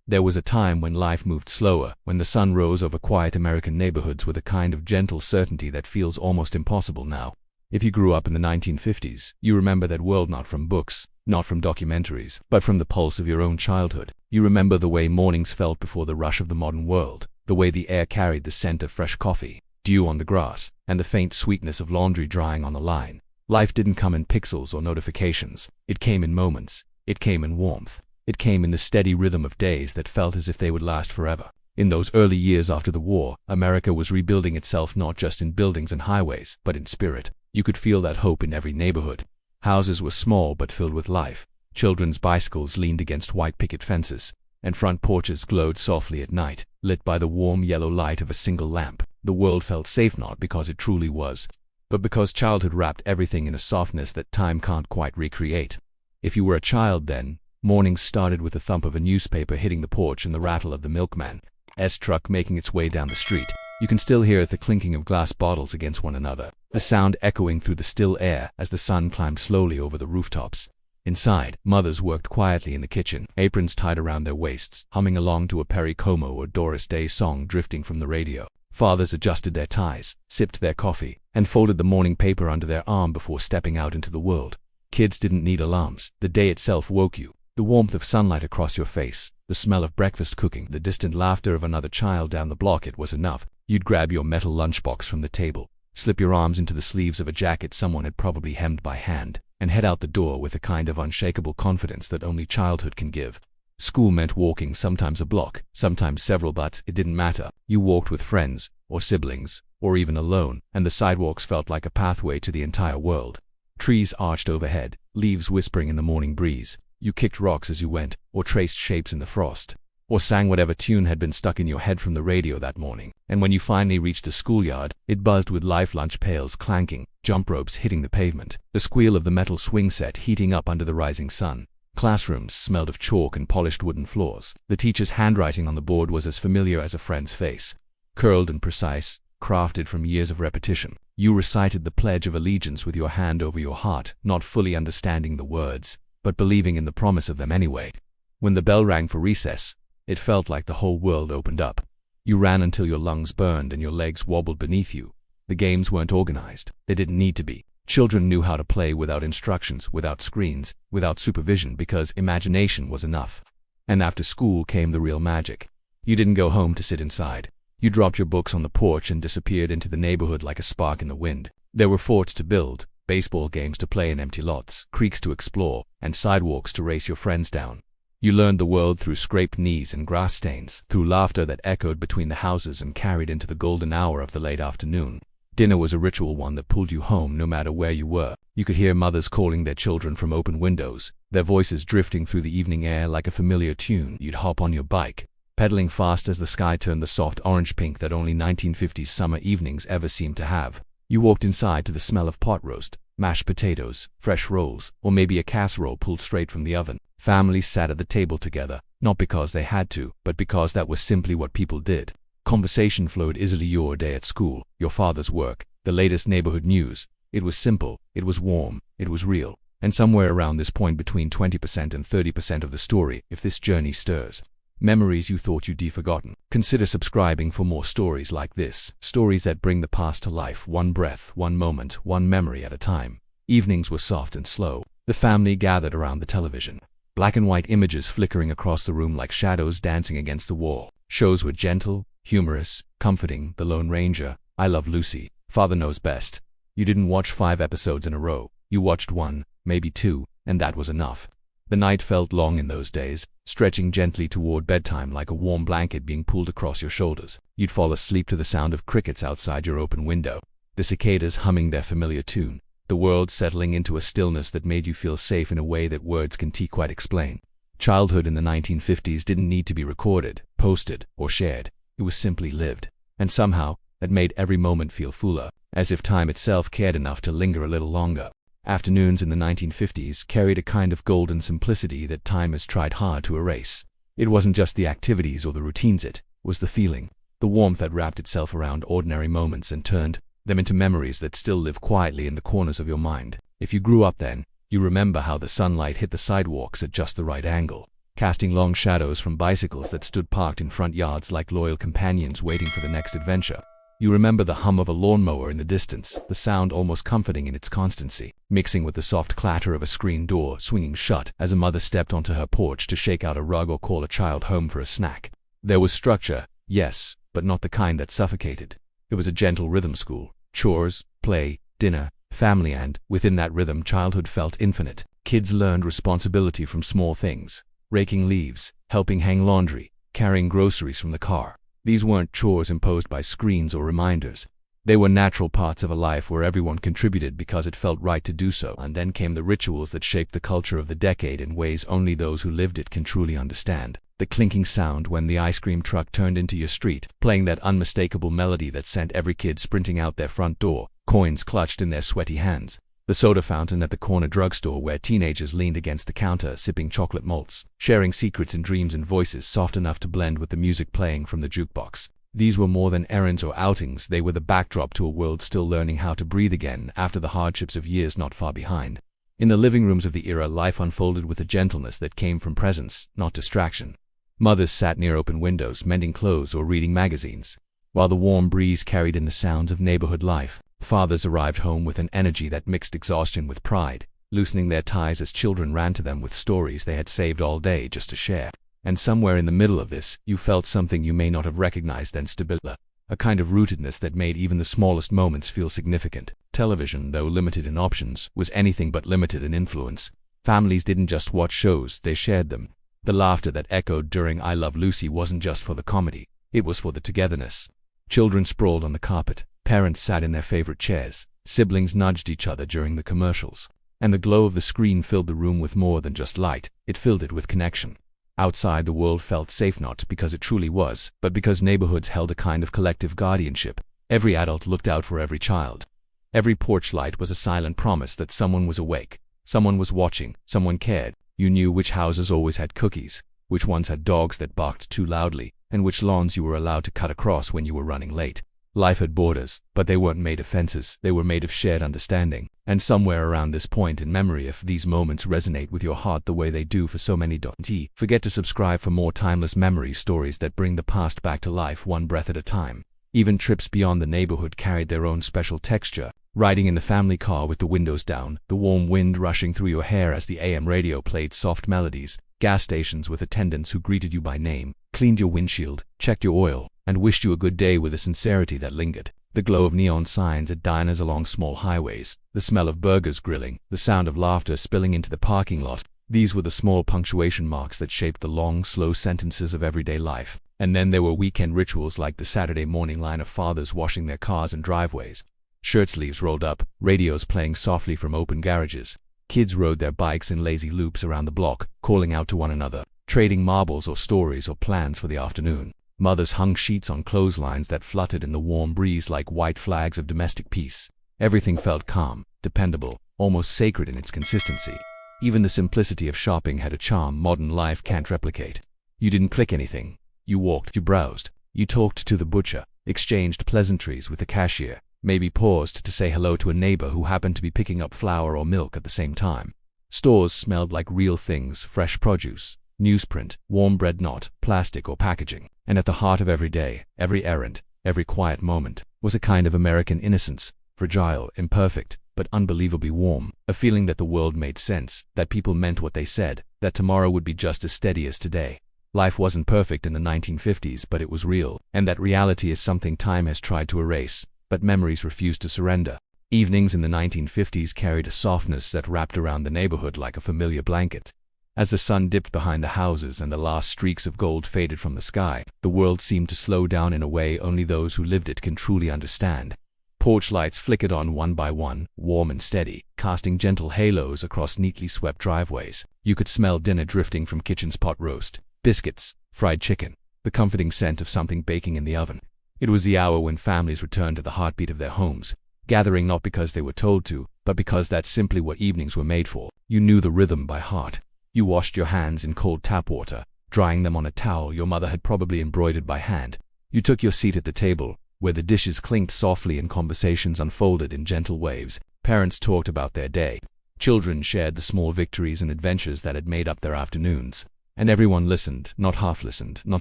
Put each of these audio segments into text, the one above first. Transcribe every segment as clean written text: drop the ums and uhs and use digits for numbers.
There was a time when life moved slower, when the sun rose over quiet American neighborhoods with a kind of gentle certainty that feels almost impossible now. If you grew up in the 1950s, you remember that world not from books, not from documentaries, but from the pulse of your own childhood. You remember the way mornings felt before the rush of the modern world, the way the air carried the scent of fresh coffee, dew on the grass, and the faint sweetness of laundry drying on the line. Life didn't come in pixels or notifications. It came in moments. It came in warmth. It came in the steady rhythm of days that felt as if they would last forever. In those early years after the war, America was rebuilding itself not just in buildings and highways, but in spirit. You could feel that hope in every neighborhood. Houses were small but filled with life. Children's bicycles leaned against white picket fences, and front porches glowed softly at night, lit by the warm yellow light of a single lamp. The world felt safe not because it truly was, but because childhood wrapped everything in a softness that time can't quite recreate. If you were a child then, mornings started with the thump of a newspaper hitting the porch and the rattle of the milkman's truck making its way down the street. You can still hear the clinking of glass bottles against one another, the sound echoing through the still air as the sun climbed slowly over the rooftops. Inside, mothers worked quietly in the kitchen, aprons tied around their waists, humming along to a Perry Como or Doris Day song drifting from the radio. Fathers adjusted their ties, sipped their coffee, and folded the morning paper under their arm before stepping out into the world. Kids didn't need alarms. The day itself woke you. The warmth of sunlight across your face, the smell of breakfast cooking, the distant laughter of another child down the block, it was enough. You'd grab your metal lunchbox from the table, slip your arms into the sleeves of a jacket someone had probably hemmed by hand, and head out the door with a kind of unshakable confidence that only childhood can give. School meant walking, sometimes a block, sometimes several, but it didn't matter. You walked with friends, or siblings, or even alone, and the sidewalks felt like a pathway to the entire world. Trees arched overhead, leaves whispering in the morning breeze. You kicked rocks as you went, or traced shapes in the frost, or sang whatever tune had been stuck in your head from the radio that morning. And when you finally reached the schoolyard, it buzzed with life, lunch pails clanking, jump ropes hitting the pavement, the squeal of the metal swing set heating up under the rising sun. Classrooms smelled of chalk and polished wooden floors. The teacher's handwriting on the board was as familiar as a friend's face, curled and precise, crafted from years of repetition. You recited the Pledge of Allegiance with your hand over your heart, not fully understanding the words, but believing in the promise of them anyway. When the bell rang for recess, it felt like the whole world opened up. You ran until your lungs burned and your legs wobbled beneath you. The games weren't organized. They didn't need to be. Children knew how to play without instructions, without screens, without supervision, because imagination was enough. And after school came the real magic. You didn't go home to sit inside. You dropped your books on the porch and disappeared into the neighborhood like a spark in the wind. There were forts to build, baseball games to play in empty lots, creeks to explore, and sidewalks to race your friends down. You learned the world through scraped knees and grass stains, through laughter that echoed between the houses and carried into the golden hour of the late afternoon. Dinner was a ritual, one that pulled you home no matter where you were. You could hear mothers calling their children from open windows, their voices drifting through the evening air like a familiar tune. You'd hop on your bike, pedaling fast as the sky turned the soft orange pink that only 1950s summer evenings ever seemed to have. You walked inside to the smell of pot roast, mashed potatoes, fresh rolls, or maybe a casserole pulled straight from the oven. Families sat at the table together, not because they had to, but because that was simply what people did. Conversation flowed easily. Your day at school, your father's work, the latest neighborhood news. It was simple, it was warm, it was real. And somewhere around this point, between 20% and 30% of the story, if this journey stirs memories you thought you'd forgotten, consider subscribing for more stories like this. Stories that bring the past to life, one breath, one moment, one memory at a time. Evenings were soft and slow. The family gathered around the television. Black and white images flickering across the room like shadows dancing against the wall. Shows were gentle, humorous, comforting. The Lone Ranger, I Love Lucy, Father Knows Best. You didn't watch 5 episodes in a row. You watched 1, maybe 2, and that was enough. The night felt long in those days, stretching gently toward bedtime like a warm blanket being pulled across your shoulders. You'd fall asleep to the sound of crickets outside your open window, the cicadas humming their familiar tune, the world settling into a stillness that made you feel safe in a way that words can't quite explain. Childhood in the 1950s didn't need to be recorded, posted, or shared. It was simply lived. And somehow, that made every moment feel fuller, as if time itself cared enough to linger a little longer. Afternoons in the 1950s carried a kind of golden simplicity that time has tried hard to erase. It wasn't just the activities or the routines, it was the feeling, the warmth that wrapped itself around ordinary moments and turned them into memories that still live quietly in the corners of your mind. If you grew up then, you remember how the sunlight hit the sidewalks at just the right angle, casting long shadows from bicycles that stood parked in front yards like loyal companions waiting for the next adventure. You remember the hum of a lawnmower in the distance, the sound almost comforting in its constancy, mixing with the soft clatter of a screen door swinging shut as a mother stepped onto her porch to shake out a rug or call a child home for a snack. There was structure, yes, but not the kind that suffocated. It was a gentle rhythm school. Chores, play, dinner, family, and, within that rhythm, childhood felt infinite. Kids learned responsibility from small things. Raking leaves, helping hang laundry, carrying groceries from the car. These weren't chores imposed by screens or reminders. They were natural parts of a life where everyone contributed because it felt right to do so. And then came the rituals that shaped the culture of the decade in ways only those who lived it can truly understand. The clinking sound when the ice cream truck turned into your street, playing that unmistakable melody that sent every kid sprinting out their front door, coins clutched in their sweaty hands. The soda fountain at the corner drugstore where teenagers leaned against the counter sipping chocolate malts, sharing secrets and dreams in voices soft enough to blend with the music playing from the jukebox. These were more than errands or outings, they were the backdrop to a world still learning how to breathe again after the hardships of years not far behind. In the living rooms of the era, life unfolded with a gentleness that came from presence, not distraction. Mothers sat near open windows, mending clothes or reading magazines, while the warm breeze carried in the sounds of neighborhood life. Fathers arrived home with an energy that mixed exhaustion with pride, loosening their ties as children ran to them with stories they had saved all day just to share. And somewhere in the middle of this, you felt something you may not have recognized then: stability, a kind of rootedness that made even the smallest moments feel significant. Television, though limited in options, was anything but limited in influence. Families didn't just watch shows, they shared them. The laughter that echoed during I Love Lucy wasn't just for the comedy, it was for the togetherness. Children sprawled on the carpet, parents sat in their favorite chairs, siblings nudged each other during the commercials. And the glow of the screen filled the room with more than just light, it filled it with connection. Outside, the world felt safe, not because it truly was, but because neighborhoods held a kind of collective guardianship. Every adult looked out for every child. Every porch light was a silent promise that someone was awake, someone was watching, someone cared. You knew which houses always had cookies, which ones had dogs that barked too loudly, and which lawns you were allowed to cut across when you were running late. Life had borders, but they weren't made of fences, they were made of shared understanding. And somewhere around this point in memory, if these moments resonate with your heart the way they do for so many, don't forget to subscribe for more timeless memory stories that bring the past back to life one breath at a time. Even trips beyond the neighborhood carried their own special texture. Riding in the family car with the windows down, the warm wind rushing through your hair as the AM radio played soft melodies, gas stations with attendants who greeted you by name, cleaned your windshield, checked your oil, and wished you a good day with a sincerity that lingered. The glow of neon signs at diners along small highways, the smell of burgers grilling, the sound of laughter spilling into the parking lot, these were the small punctuation marks that shaped the long, slow sentences of everyday life. And then there were weekend rituals like the Saturday morning line of fathers washing their cars and driveways, shirt sleeves rolled up, radios playing softly from open garages. Kids rode their bikes in lazy loops around the block, calling out to one another, trading marbles or stories or plans for the afternoon. Mothers hung sheets on clotheslines that fluttered in the warm breeze like white flags of domestic peace. Everything felt calm, dependable, almost sacred in its consistency. Even the simplicity of shopping had a charm modern life can't replicate. You didn't click anything. You walked, you browsed, you talked to the butcher, exchanged pleasantries with the cashier, maybe paused to say hello to a neighbor who happened to be picking up flour or milk at the same time. Stores smelled like real things: fresh produce, newsprint, warm bread, not plastic or packaging. And at the heart of every day, every errand, every quiet moment, was a kind of American innocence, fragile, imperfect, but unbelievably warm. A feeling that the world made sense, that people meant what they said, that tomorrow would be just as steady as today. Life wasn't perfect in the 1950s, but it was real, and that reality is something time has tried to erase, but memories refuse to surrender. Evenings in the 1950s carried a softness that wrapped around the neighborhood like a familiar blanket. As the sun dipped behind the houses and the last streaks of gold faded from the sky, the world seemed to slow down in a way only those who lived it can truly understand. Porch lights flickered on one by one, warm and steady, casting gentle halos across neatly swept driveways. You could smell dinner drifting from kitchen's pot roast, biscuits, fried chicken, the comforting scent of something baking in the oven. It was the hour when families returned to the heartbeat of their homes, gathering not because they were told to, but because that's simply what evenings were made for. You knew the rhythm by heart. You washed your hands in cold tap water, drying them on a towel your mother had probably embroidered by hand. You took your seat at the table, where the dishes clinked softly and conversations unfolded in gentle waves. Parents talked about their day. Children shared the small victories and adventures that had made up their afternoons. And everyone listened, not half listened, not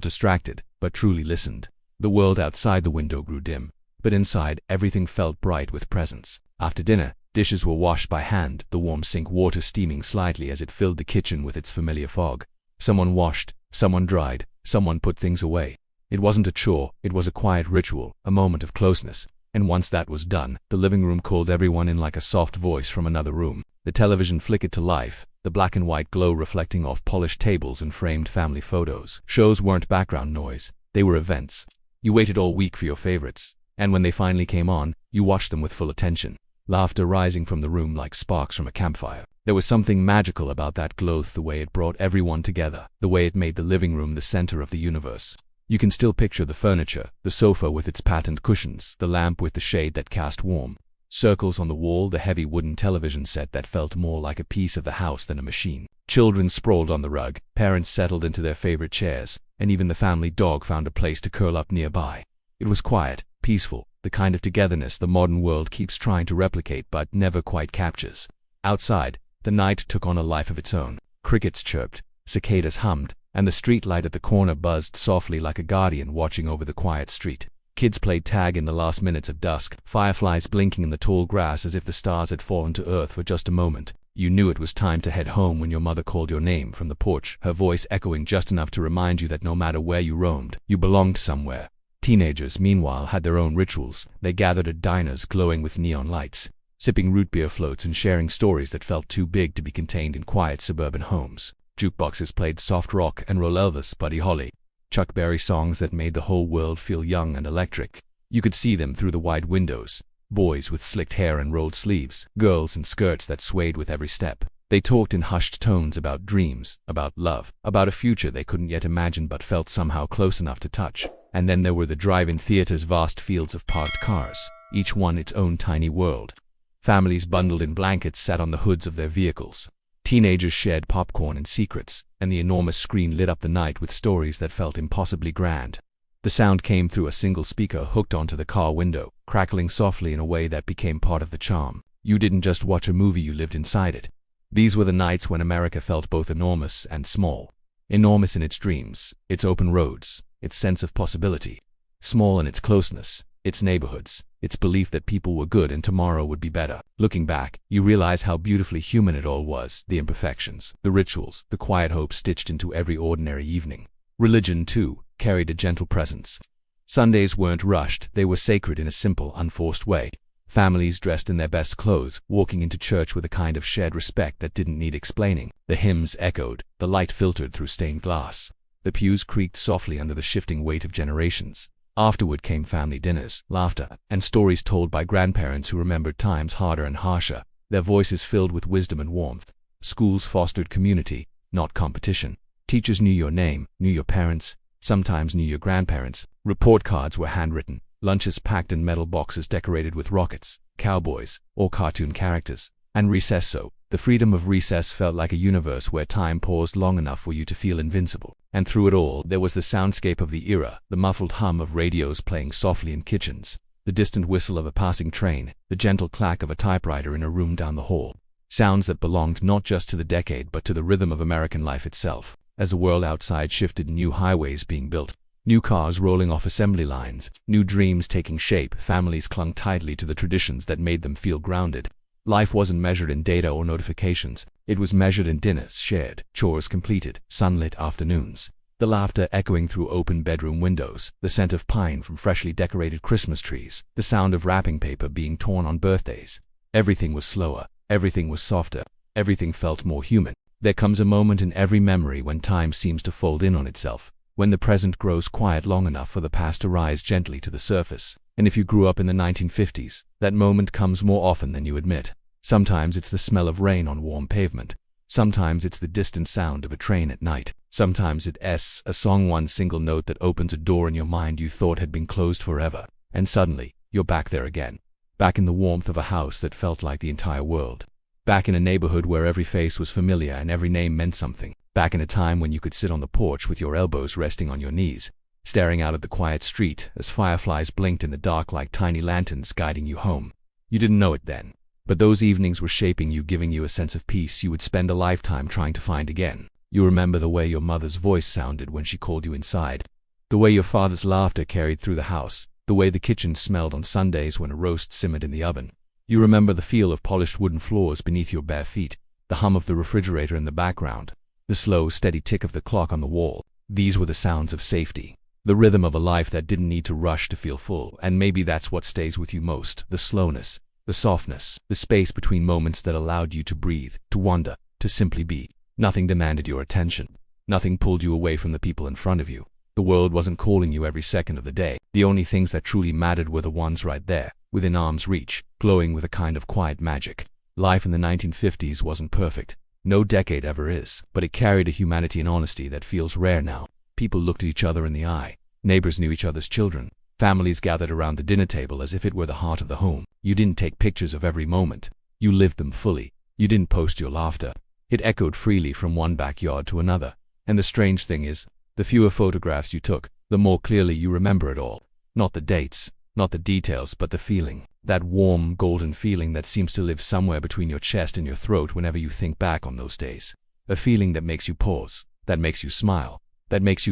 distracted, but truly listened. The world outside the window grew dim, but inside everything felt bright with presence. After dinner, dishes were washed by hand, the warm sink water steaming slightly as it filled the kitchen with its familiar fog. Someone washed, someone dried, someone put things away. It wasn't a chore, it was a quiet ritual, a moment of closeness. And once that was done, the living room called everyone in like a soft voice from another room. The television flickered to life, the black and white glow reflecting off polished tables and framed family photos. Shows weren't background noise, they were events. You waited all week for your favorites, and when they finally came on, you watched them with full attention. Laughter rising from the room like sparks from a campfire. There was something magical about that glow, the way it brought everyone together, the way it made the living room the center of the universe. You can still picture the furniture, the sofa with its patterned cushions, the lamp with the shade that cast warm circles on the wall, the heavy wooden television set that felt more like a piece of the house than a machine. Children sprawled on the rug, parents settled into their favorite chairs, and even the family dog found a place to curl up nearby. It was quiet, peaceful, the kind of togetherness the modern world keeps trying to replicate but never quite captures. Outside, the night took on a life of its own. Crickets chirped, cicadas hummed, and the street light at the corner buzzed softly like a guardian watching over the quiet street. Kids played tag in the last minutes of dusk, fireflies blinking in the tall grass as if the stars had fallen to earth for just a moment. You knew it was time to head home when your mother called your name from the porch, her voice echoing just enough to remind you that no matter where you roamed, you belonged somewhere. Teenagers, meanwhile, had their own rituals. They gathered at diners glowing with neon lights, sipping root beer floats and sharing stories that felt too big to be contained in quiet suburban homes. Jukeboxes played soft rock and roll Elvis, Buddy Holly, Chuck Berry songs that made the whole world feel young and electric. You could see them through the wide windows. Boys with slicked hair and rolled sleeves, girls in skirts that swayed with every step. They talked in hushed tones about dreams, about love, about a future they couldn't yet imagine but felt somehow close enough to touch. And then there were the drive-in theaters, vast fields of parked cars, each one its own tiny world. Families bundled in blankets sat on the hoods of their vehicles. Teenagers shared popcorn and secrets, and the enormous screen lit up the night with stories that felt impossibly grand. The sound came through a single speaker hooked onto the car window, crackling softly in a way that became part of the charm. You didn't just watch a movie, you lived inside it. These were the nights when America felt both enormous and small. Enormous in its dreams, its open roads, its sense of possibility. Small in its closeness, its neighborhoods, its belief that people were good and tomorrow would be better. Looking back, you realize how beautifully human it all was, the imperfections, the rituals, the quiet hope stitched into every ordinary evening. Religion, too, carried a gentle presence. Sundays weren't rushed, they were sacred in a simple, unforced way. Families dressed in their best clothes, walking into church with a kind of shared respect that didn't need explaining. The hymns echoed, the light filtered through stained glass. The pews creaked softly under the shifting weight of generations. Afterward came family dinners, laughter, and stories told by grandparents who remembered times harder and harsher, their voices filled with wisdom and warmth. Schools fostered community, not competition. Teachers knew your name, knew your parents, sometimes knew your grandparents. Report cards were handwritten, lunches packed in metal boxes decorated with rockets, cowboys, or cartoon characters. And recess, so the freedom of recess felt like a universe where time paused long enough for you to feel invincible. And through it all, there was the soundscape of the era, the muffled hum of radios playing softly in kitchens, the distant whistle of a passing train, the gentle clack of a typewriter in a room down the hall. Sounds that belonged not just to the decade but to the rhythm of American life itself. As the world outside shifted, new highways being built, new cars rolling off assembly lines, new dreams taking shape, families clung tightly to the traditions that made them feel grounded. Life wasn't measured in data or notifications. It was measured in dinners shared, chores completed, sunlit afternoons, the laughter echoing through open bedroom windows, the scent of pine from freshly decorated Christmas trees, the sound of wrapping paper being torn on birthdays. Everything was slower, everything was softer, everything felt more human. There comes a moment in every memory when time seems to fold in on itself, when the present grows quiet long enough for the past to rise gently to the surface. And if you grew up in the 1950s, that moment comes more often than you admit. Sometimes it's the smell of rain on warm pavement. Sometimes it's the distant sound of a train at night. Sometimes it's a song, one single note that opens a door in your mind you thought had been closed forever. And suddenly, you're back there again. Back in the warmth of a house that felt like the entire world. Back in a neighborhood where every face was familiar and every name meant something. Back in a time when you could sit on the porch with your elbows resting on your knees, staring out at the quiet street as fireflies blinked in the dark like tiny lanterns guiding you home. You didn't know it then, but those evenings were shaping you, giving you a sense of peace you would spend a lifetime trying to find again. You remember the way your mother's voice sounded when she called you inside, the way your father's laughter carried through the house, the way the kitchen smelled on Sundays when a roast simmered in the oven. You remember the feel of polished wooden floors beneath your bare feet, the hum of the refrigerator in the background, the slow, steady tick of the clock on the wall. These were the sounds of safety, the rhythm of a life that didn't need to rush to feel full. And maybe that's what stays with you most, the slowness, the softness, the space between moments that allowed you to breathe, to wonder, to simply be. Nothing demanded your attention. Nothing pulled you away from the people in front of you. The world wasn't calling you every second of the day. The only things that truly mattered were the ones right there, within arm's reach, glowing with a kind of quiet magic. Life in the 1950s wasn't perfect. No decade ever is, but it carried a humanity and honesty that feels rare now. People looked at each other in the eye. Neighbors knew each other's children. Families gathered around the dinner table as if it were the heart of the home. You didn't take pictures of every moment. You lived them fully. You didn't post your laughter. It echoed freely from one backyard to another. And the strange thing is, the fewer photographs you took, the more clearly you remember it all. Not the dates, not the details, but the feeling. That warm, golden feeling that seems to live somewhere between your chest and your throat whenever you think back on those days. A feeling that makes you pause, that makes you smile, that makes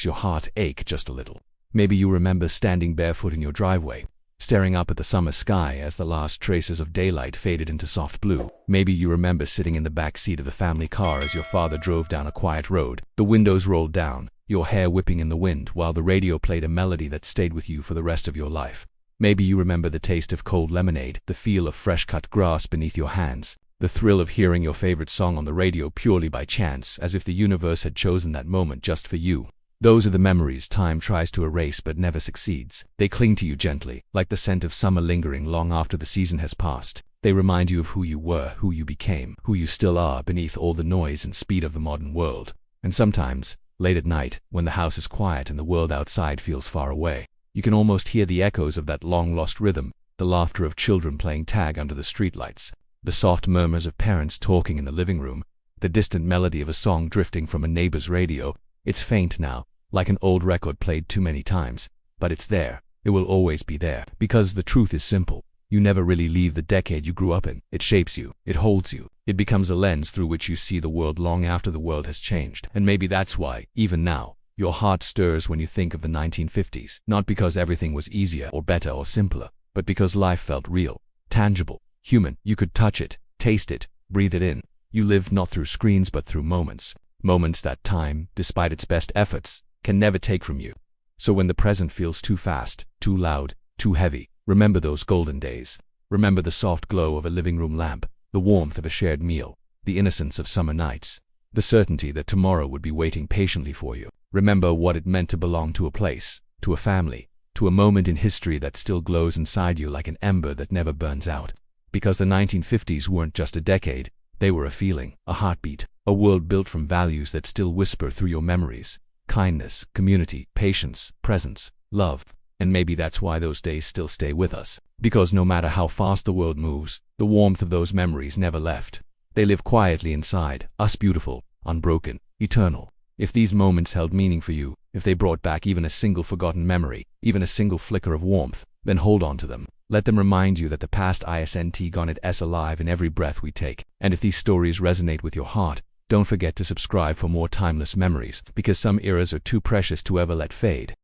your heart ache just a little. Maybe you remember standing barefoot in your driveway, staring up at the summer sky as the last traces of daylight faded into soft blue. Maybe you remember sitting in the back seat of the family car as your father drove down a quiet road, the windows rolled down, your hair whipping in the wind while the radio played a melody that stayed with you for the rest of your life. Maybe you remember the taste of cold lemonade, the feel of fresh-cut grass beneath your hands, the thrill of hearing your favorite song on the radio purely by chance, as if the universe had chosen that moment just for you. Those are the memories time tries to erase but never succeeds. They cling to you gently, like the scent of summer lingering long after the season has passed. They remind you of who you were, who you became, who you still are beneath all the noise and speed of the modern world. And sometimes, late at night, when the house is quiet and the world outside feels far away, you can almost hear the echoes of that long-lost rhythm, the laughter of children playing tag under the streetlights, the soft murmurs of parents talking in the living room, the distant melody of a song drifting from a neighbor's radio. It's faint now, like an old record played too many times, but it's there. It will always be there, because the truth is simple. You never really leave the decade you grew up in. It shapes you, it holds you, it becomes a lens through which you see the world long after the world has changed. And maybe that's why, even now, your heart stirs when you think of the 1950s, not because everything was easier or better or simpler, but because life felt real, tangible, human. You could touch it, taste it, breathe it in. You lived not through screens but through moments. Moments that time, despite its best efforts, can never take from you. So when the present feels too fast, too loud, too heavy, remember those golden days. Remember the soft glow of a living room lamp, the warmth of a shared meal, the innocence of summer nights, the certainty that tomorrow would be waiting patiently for you. Remember what it meant to belong to a place, to a family, to a moment in history that still glows inside you like an ember that never burns out. Because the 1950s weren't just a decade, they were a feeling, a heartbeat, a world built from values that still whisper through your memories. Kindness, community, patience, presence, love. And maybe that's why those days still stay with us. Because no matter how fast the world moves, the warmth of those memories never left. They live quietly inside us, beautiful, unbroken, eternal. If these moments held meaning for you, if they brought back even a single forgotten memory, even a single flicker of warmth, then hold on to them. Let them remind you that the past isn't gone, it's alive in every breath we take. And if these stories resonate with your heart, don't forget to subscribe for more timeless memories, because some eras are too precious to ever let fade.